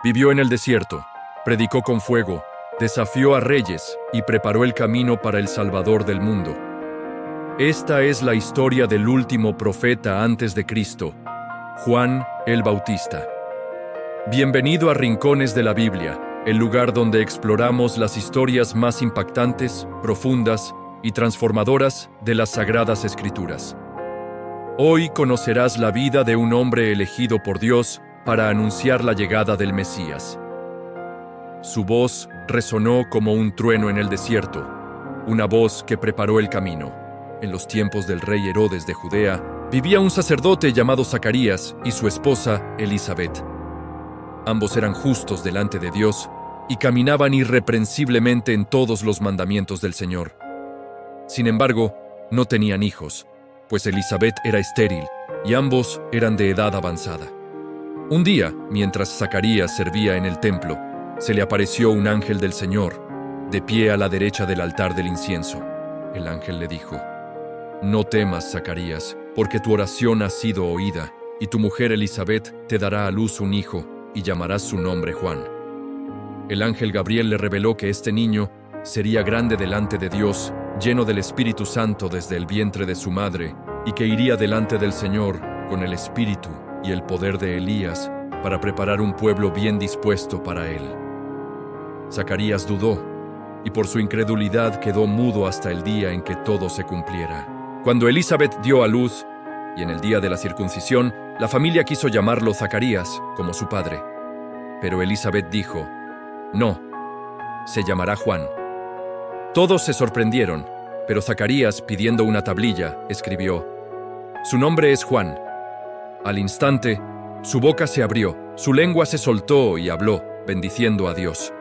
Vivió en el desierto, predicó con fuego, desafió a reyes y preparó el camino para el Salvador del mundo. Esta es la historia del último profeta antes de Cristo, Juan el Bautista. Bienvenido a Rincones de la Biblia, el lugar donde exploramos las historias más impactantes, profundas y transformadoras de las Sagradas Escrituras. Hoy conocerás la vida de un hombre elegido por Dios para anunciar la llegada del Mesías. Su voz resonó como un trueno en el desierto, una voz que preparó el camino. En los tiempos del rey Herodes de Judea, vivía un sacerdote llamado Zacarías y su esposa Elisabet. Ambos eran justos delante de Dios y caminaban irreprensiblemente en todos los mandamientos del Señor. Sin embargo, no tenían hijos, pues Elisabet era estéril y ambos eran de edad avanzada. Un día, mientras Zacarías servía en el templo, se le apareció un ángel del Señor, de pie a la derecha del altar del incienso. El ángel le dijo: «No temas, Zacarías, porque tu oración ha sido oída, y tu mujer Elisabet te dará a luz un hijo, y llamarás su nombre Juan. El ángel Gabriel le reveló que este niño sería grande delante de Dios, lleno del Espíritu Santo desde el vientre de su madre, y que iría delante del Señor con el espíritu y el poder de Elías para preparar un pueblo bien dispuesto para él». Zacarías dudó, y por su incredulidad quedó mudo hasta el día en que todo se cumpliera. Cuando Elisabet dio a luz, y en el día de la circuncisión, la familia quiso llamarlo Zacarías, como su padre. Pero Elisabet dijo: «No, se llamará Juan». Todos se sorprendieron, pero Zacarías, pidiendo una tablilla, escribió: «Su nombre es Juan». Al instante, su boca se abrió, su lengua se soltó y habló, bendiciendo a Dios.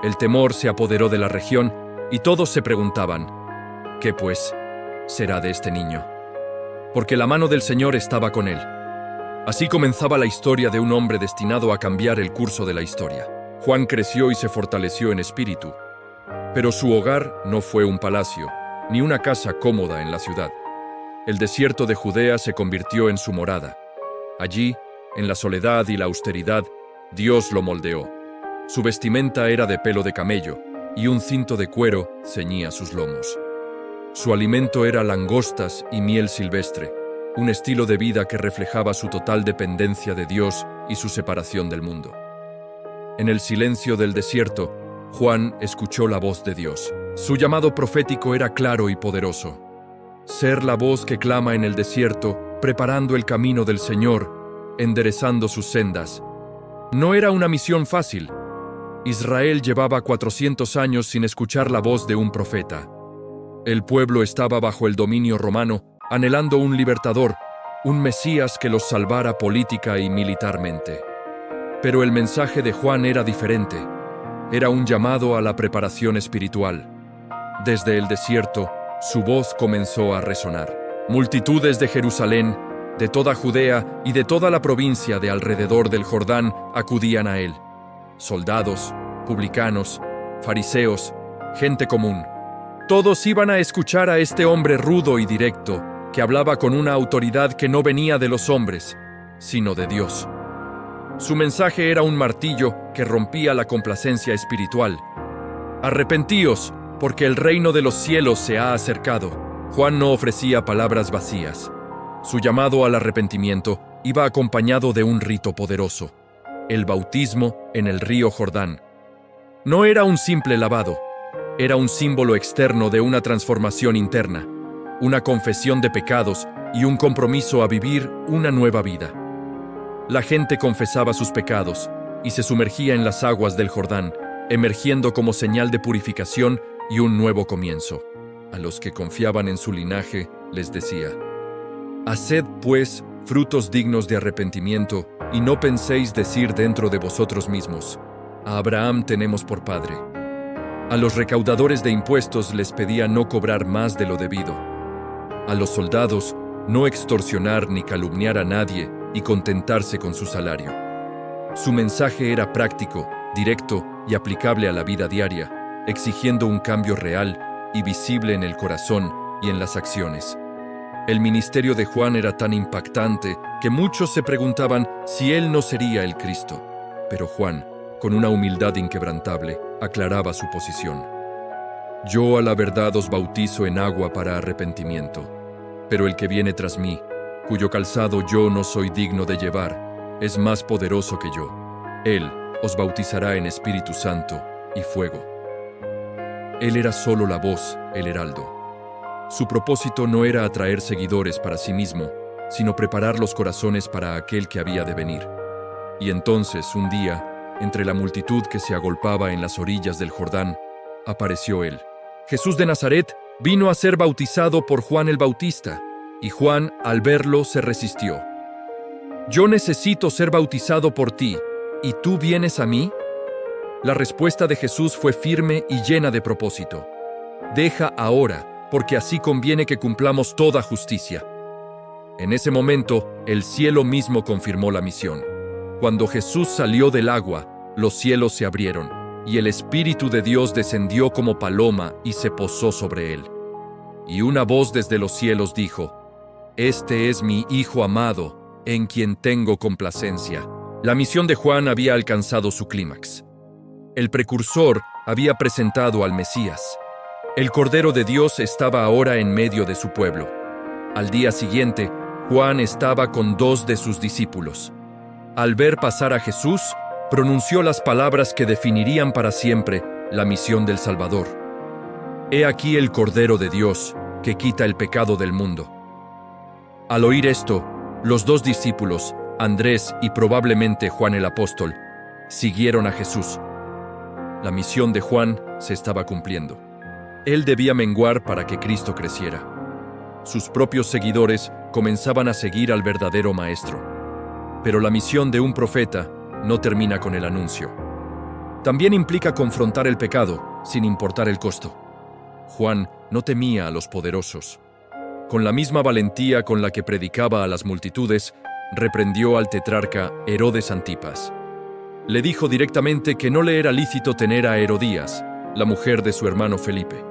El temor se apoderó de la región y todos se preguntaban: «¿Qué, pues, será de este niño?». Porque la mano del Señor estaba con él. Así comenzaba la historia de un hombre destinado a cambiar el curso de la historia. Juan creció y se fortaleció en espíritu. Pero su hogar no fue un palacio, ni una casa cómoda en la ciudad. El desierto de Judea se convirtió en su morada. Allí, en la soledad y la austeridad, Dios lo moldeó. Su vestimenta era de pelo de camello, y un cinto de cuero ceñía sus lomos. Su alimento era langostas y miel silvestre, un estilo de vida que reflejaba su total dependencia de Dios y su separación del mundo. En el silencio del desierto, Juan escuchó la voz de Dios. Su llamado profético era claro y poderoso: ser la voz que clama en el desierto, preparando el camino del Señor, enderezando sus sendas. No era una misión fácil. Israel llevaba 400 años sin escuchar la voz de un profeta. El pueblo estaba bajo el dominio romano, anhelando un libertador, un Mesías que los salvara política y militarmente. Pero el mensaje de Juan era diferente. Era un llamado a la preparación espiritual. Desde el desierto, su voz comenzó a resonar. Multitudes de Jerusalén, de toda Judea y de toda la provincia de alrededor del Jordán acudían a él. Soldados, publicanos, fariseos, gente común. Todos iban a escuchar a este hombre rudo y directo, que hablaba con una autoridad que no venía de los hombres, sino de Dios. Su mensaje era un martillo que rompía la complacencia espiritual. «Arrepentíos, porque el reino de los cielos se ha acercado». Juan no ofrecía palabras vacías. Su llamado al arrepentimiento iba acompañado de un rito poderoso: el bautismo en el río Jordán. No era un simple lavado, era un símbolo externo de una transformación interna, una confesión de pecados y un compromiso a vivir una nueva vida. La gente confesaba sus pecados y se sumergía en las aguas del Jordán, emergiendo como señal de purificación y un nuevo comienzo. A los que confiaban en su linaje les decía: «Haced, pues, frutos dignos de arrepentimiento, y no penséis decir dentro de vosotros mismos: a Abraham tenemos por padre». A los recaudadores de impuestos les pedía no cobrar más de lo debido. A los soldados, no extorsionar ni calumniar a nadie y contentarse con su salario. Su mensaje era práctico, directo y aplicable a la vida diaria, exigiendo un cambio real y visible en el corazón y en las acciones. El ministerio de Juan era tan impactante que muchos se preguntaban si él no sería el Cristo. Pero Juan, con una humildad inquebrantable, aclaraba su posición. Yo a la verdad os bautizo en agua para arrepentimiento, pero el que viene tras mí, cuyo calzado yo no soy digno de llevar, es más poderoso que yo. Él os bautizará en Espíritu Santo y fuego. Él era solo la voz, el heraldo. Su propósito no era atraer seguidores para sí mismo, sino preparar los corazones para aquel que había de venir. Y entonces, un día, entre la multitud que se agolpaba en las orillas del Jordán, apareció él. Jesús de Nazaret vino a ser bautizado por Juan el Bautista, y Juan, al verlo, se resistió. «Yo necesito ser bautizado por ti, ¿y tú vienes a mí?» La respuesta de Jesús fue firme y llena de propósito. «Deja ahora, porque así conviene que cumplamos toda justicia». En ese momento, el cielo mismo confirmó la misión. Cuando Jesús salió del agua, los cielos se abrieron, y el Espíritu de Dios descendió como paloma y se posó sobre él. Y una voz desde los cielos dijo: «Este es mi Hijo amado, en quien tengo complacencia». La misión de Juan había alcanzado su clímax. El precursor había presentado al Mesías. El Cordero de Dios estaba ahora en medio de su pueblo. Al día siguiente, Juan estaba con 2 de sus discípulos. Al ver pasar a Jesús, pronunció las palabras que definirían para siempre la misión del Salvador. «He aquí el Cordero de Dios, que quita el pecado del mundo». Al oír esto, los 2 discípulos, Andrés y probablemente Juan el apóstol, siguieron a Jesús. La misión de Juan se estaba cumpliendo. Él debía menguar para que Cristo creciera. Sus propios seguidores comenzaban a seguir al verdadero Maestro. Pero la misión de un profeta no termina con el anuncio. También implica confrontar el pecado, sin importar el costo. Juan no temía a los poderosos. Con la misma valentía con la que predicaba a las multitudes, reprendió al tetrarca Herodes Antipas. Le dijo directamente que no le era lícito tener a Herodías, la mujer de su hermano Felipe.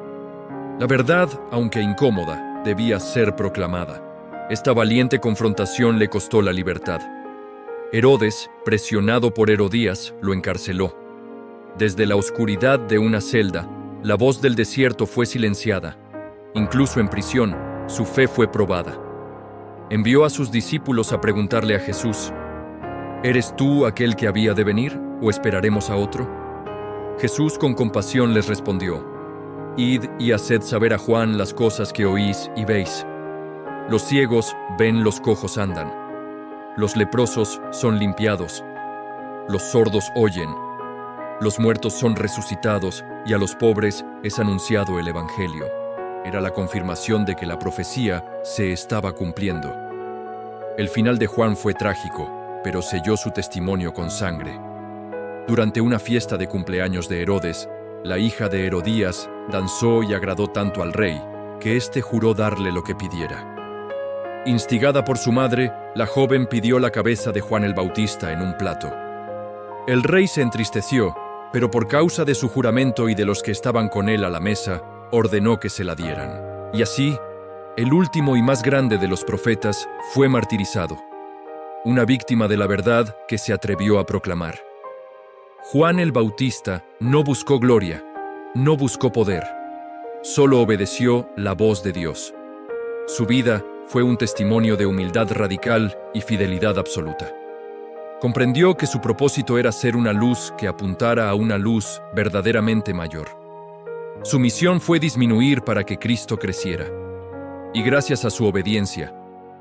La verdad, aunque incómoda, debía ser proclamada. Esta valiente confrontación le costó la libertad. Herodes, presionado por Herodías, lo encarceló. Desde la oscuridad de una celda, la voz del desierto fue silenciada. Incluso en prisión, su fe fue probada. Envió a sus discípulos a preguntarle a Jesús: ¿Eres tú aquel que había de venir, o esperaremos a otro? Jesús con compasión les respondió: Id y haced saber a Juan las cosas que oís y veis. Los ciegos ven, los cojos andan. Los leprosos son limpiados. Los sordos oyen. Los muertos son resucitados, y a los pobres es anunciado el Evangelio. Era la confirmación de que la profecía se estaba cumpliendo. El final de Juan fue trágico, pero selló su testimonio con sangre. Durante una fiesta de cumpleaños de Herodes, la hija de Herodías danzó y agradó tanto al rey, que éste juró darle lo que pidiera. Instigada por su madre, la joven pidió la cabeza de Juan el Bautista en un plato. El rey se entristeció, pero por causa de su juramento y de los que estaban con él a la mesa, ordenó que se la dieran. Y así, el último y más grande de los profetas fue martirizado, una víctima de la verdad que se atrevió a proclamar. Juan el Bautista no buscó gloria, no buscó poder, solo obedeció la voz de Dios. Su vida fue un testimonio de humildad radical y fidelidad absoluta. Comprendió que su propósito era ser una luz que apuntara a una luz verdaderamente mayor. Su misión fue disminuir para que Cristo creciera. Y gracias a su obediencia,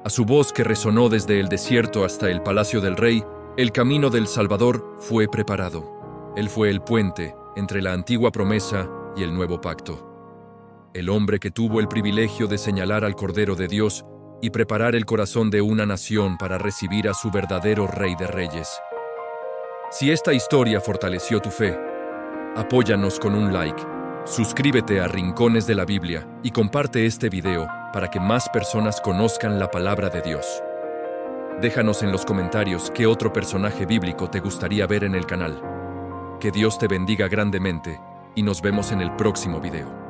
a su voz que resonó desde el desierto hasta el palacio del rey, el camino del Salvador fue preparado. Él fue el puente entre la antigua promesa y el nuevo pacto. El hombre que tuvo el privilegio de señalar al Cordero de Dios y preparar el corazón de una nación para recibir a su verdadero Rey de Reyes. Si esta historia fortaleció tu fe, apóyanos con un like, suscríbete a Rincones de la Biblia y comparte este video para que más personas conozcan la palabra de Dios. Déjanos en los comentarios qué otro personaje bíblico te gustaría ver en el canal. Que Dios te bendiga grandemente y nos vemos en el próximo video.